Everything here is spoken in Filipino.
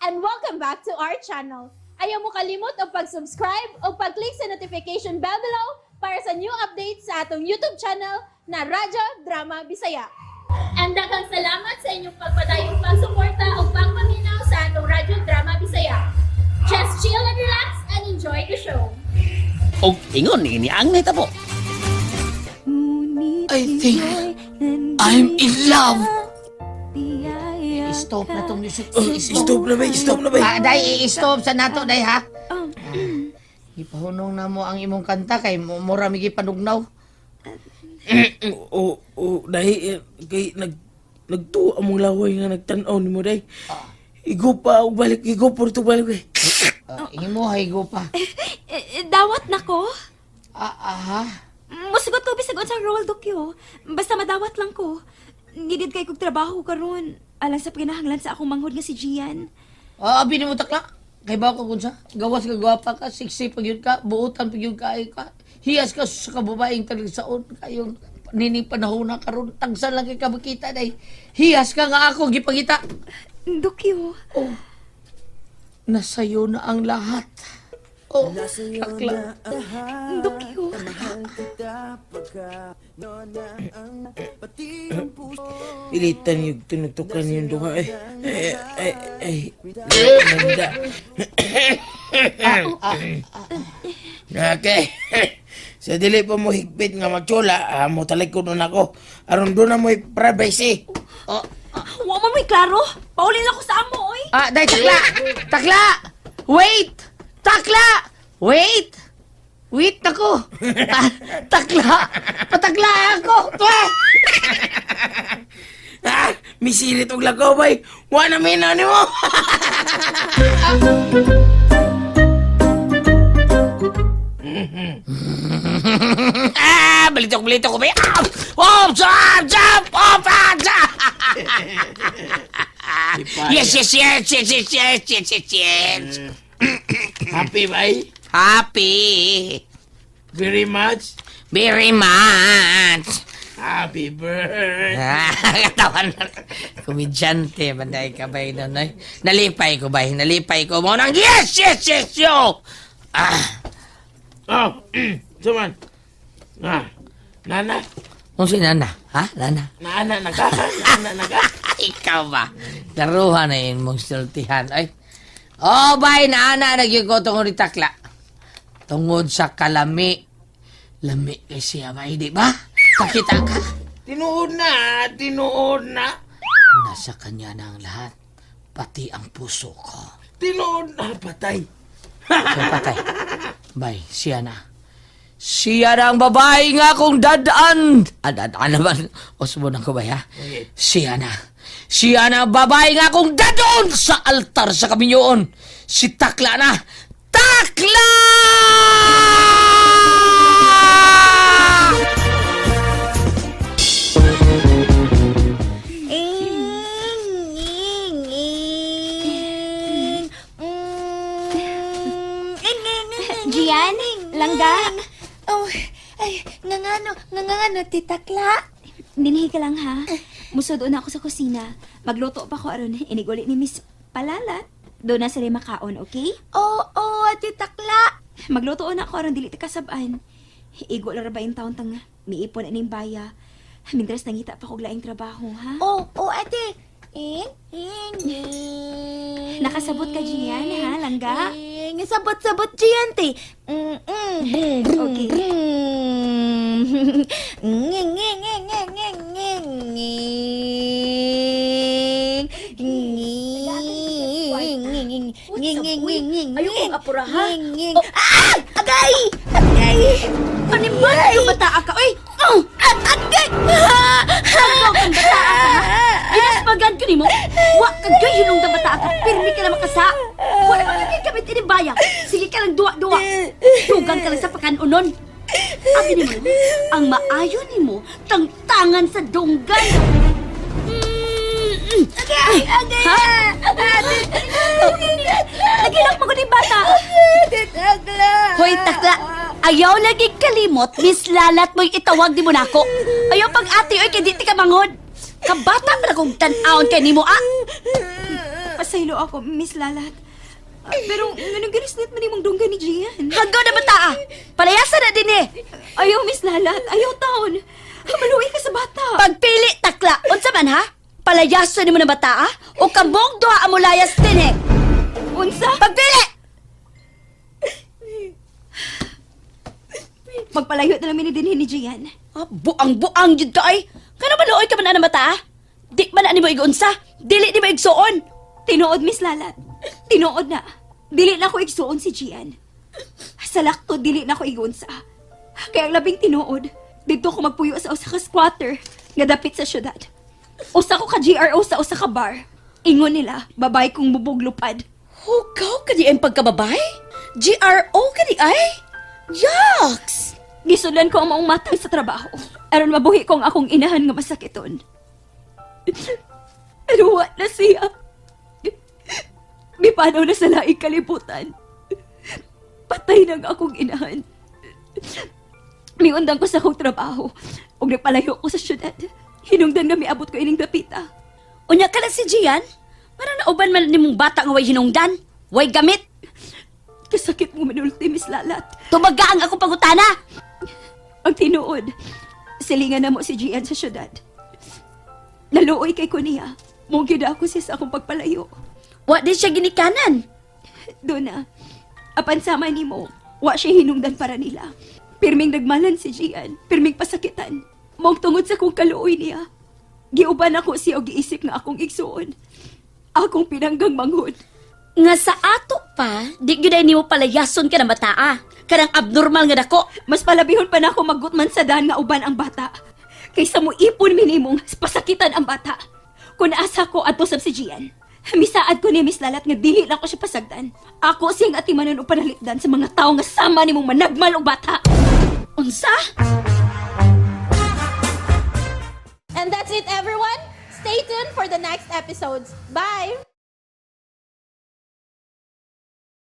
and welcome back to our channel. Ayaw mo kalimot o pag-subscribe o pag-click sa notification bell below para sa new updates sa atong YouTube channel na Radyo Drama Bisaya. And daghang salamat sa inyong pagpadayong pagsuporta o pagpaminaw sa atong Radyo Drama Bisaya. Just chill and relax and enjoy the show. O ingon, iniang na ito po. I think I'm in love. Stop na tong music. Stop na ba? Day, i-stop sa nato, day, ha? Ipahunong na mo ang imong kanta kay mura migi panugnaw. Dahil kay nagtuwa mong laway nga nagtanaw ni mo, day. Igo pa, balik, igo po ito balik, Imo, higo pa. Dawat na ko. Aha. Musugot ko bisag sa role dokyo. Basta madawat lang ko. Nidid kay kog trabaho karon. Alang sa pinahanglan sa akong manghod nga si Gian. Abi mo takla. Kay ba ko kunsa? Gawas ka, gwapa ka, sexy pag yun ka, buutan pag yun ka, hiyas ka sa kababaeng talisaon, kayong nining panahon na karon tagsan lang kay kabakita, day. Hiyas ka nga ako, gipagita. Dokyo. Oh, nasayo na ang lahat. Oh, takla. Dokyo. Pilitan yung tinugtukan yung duha, nanda. Okay. Sa dili pa mo higpit nga magtsula, mo talikod nun ako. Aron doon na mo privacy. Wa mo may klaro. Paulin lang ko sa amo, oy. Day, takla! Takla! Wait! Takla! Wait! Wait ako! Takla! Patagla ako! Misirit og lagaw, bay. Wala na ni mo. Balitok ko ba? Oh, jump! Oh, jump! Yes. Happy, bay? Happy! Very much. Very much! Happy birthday. Katawan na. Komedyante, banday ka ba yun, noy? Nalipay ko. Mo nang yes, yo! Oh, suman. Nana. Kung si Nana, ha? Nana? Nana, naga. Ikaw ba? Laruhan na yun mong sultihan. Ay. Oh, bay, Nana, nagyugo tungod ni Takla. Tungod sa kalami. Lami kay siya, bay, di ba? Pakita ka. Tinuod na. Nasa kanya na ang lahat. Pati ang puso ko. Tinuod na, patay. So, patay. Bay, siya na. Siya na ang babae nga akong dadaan. Dadaan naman. O, sumunod ko ba, ha? Okay. Siya na. Siya na ang babae nga akong dadoon sa altar sa kaminyoon. Si Takla na. Takla! Gian, langga. Oh, ay, ngangano, titakla. Dinhi ka lang ha. Musod na ako sa kusina. Magluto pa ko aron iniguli ni Miss Palalat. Doon na sila makaon, okay? Oo, titakla. Magluto na ako aron dili ta kasab-an. Igo lang ra ba yung taon tang miipon aning baya. Mintras nangita pa kog laing trabaho, ha? Oo, ate. Nakasabot ka Gian, ha, langga? Sabot-sabot diyan, te. Okay. Ayaw kong apurahan. Agay! Ano ba? Ano bata ka? Uy! Agay! Ikaw kang bata ka? Ginaspagan ko ni mo? Wa kagay hinong da bata ka. Pirmi ka na makasa. Wala ka lagi kami tinibaya. Sige ka lang duwa-duwa. Tugang ka lang sa pakanunon. Abi ni mo, ang maayo ni mo, tangtangan sa dunggan. Agay! Nagilak mo ko ni bata. Titakla! Hoy, takla. Ayaw lagi kalimot, Miss Lalat mo'y itawag di mo nako. Ayaw pag ati, oy, kay di ka mangod. Kabata pa na kong tanawon kay ni mo, ah. Pasaylo ako, Miss Lalat. Pero nganong ginislit man imong dunggan ni Gian? Hanggaw na bata ah. Palayasan na din eh. Ayaw, Miss Lalat. Ayaw taon. Maluwi ka sa bata. Pagpili takla. Unsa man ha? Palayasan ni mo na bata ah? O kabog duha amulayas din eh. Unsa? Pagpili! Magpalayo na lang dinhin ni Gian. Ah, buang-buang jud ka ay. Kano ba looy ka man na mata ah? Di man na ni mo igunsa. Dili ni mo igsuon. Tinuod, Miss Lalat. Tinuod na. Dili na ko igsuon si Gian. Sa lakto, dili na ko igunsa. Kaya ang labing tinuod, dito ko magpuyo sa usa ka squatter nga dapit sa syudad. Usa ko ka GRO sa usa ka bar. Ingon nila, babay kong bubog lupad. Hugaw ka di ang pagkababay? GRO ka di ay? Yucks! Gisulan ko ang maong matang sa trabaho. Aron mabuhi ko ang akong inahan nga masakiton. Pero wa na siya. Mipanaw na sa laing kalibutan. Patay na ang akong inahan. Miundang ko sa akong trabaho. Ug nagpalayo ko sa syudad. Hinungdan nga miabot ko ining dapita. Unya ka na si Gian? Para nauban man ni mong bata nga way hinungdan. Way gamit. Kasakit mo manulti, Miss Lalat. Tumaga ang akong pangutana. Ang tinuod, silingan na mo si Gian sa syudad. Naluoy kay ko niya. Mong ako siya sa akong pagpalayo. Wa di siya ginikanan. Doon na, apan sama ni mo, wa siya hinungdan para nila. Pirming nagmalan si Gian, pirming pasakitan. Mong tungod sa kong kaluoy niya. Giuban ako siya o giisip nga akong igsuon. Akong pinanggang manghod. Nga sa ato pa, di gyud ni mo palayason ka na bata ah. Karang abnormal nga dako. Mas palabihon pa na ako maggutman sa daan nga uban ang bata. Kaysa mo ipon minimong pasakitan ang bata. Kung asa ko ato sab si Gian. Misaad ko ni Miss Lalat nga dili lang ko siya pasagdan. Ako siyang atimanon o panalitdan sa mga tao nga sama ni mong managmal o bata. Unsa? And that's it, everyone. Stay tuned for the next episodes. Bye!